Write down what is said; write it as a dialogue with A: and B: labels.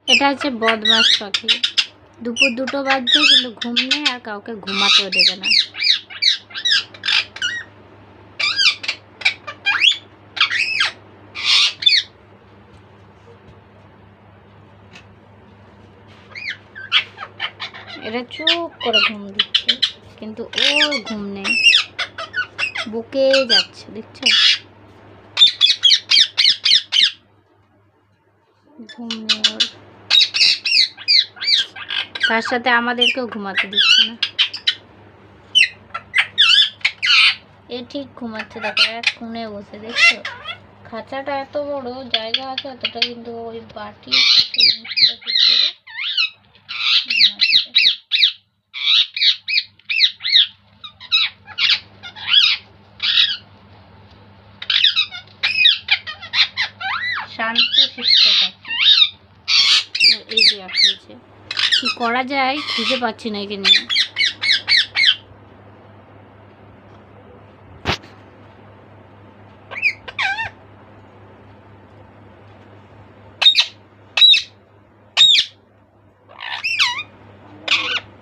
A: এটা হচ্ছে বদমাস পাখি। দুপুর 2টো বাজছে কিন্তু ঘুম নেই আর কাউকে ঘুমাতেও দেবে না। এরা চুপ করে ঘুম দিচ্ছে কিন্তু ওর ঘুম নেই, বুকে যাচ্ছে, দেখছো? ঘুম নেই ওর, তার সাথে আমাদেরকেও ঘুমাতে দিচ্ছে না। এ ঠিক ঘুমাচ্ছে, দেখো এক কোণে বসে, দেখছো? খাঁচাটা এত বড়, জায়গা আছে এতটা, কিন্তু ওই বাটি শান্ত শিষ্ট পাখি। এই যে খেলছে, কি করা যায় খুঁজে পাচ্ছি না একে নিয়ে।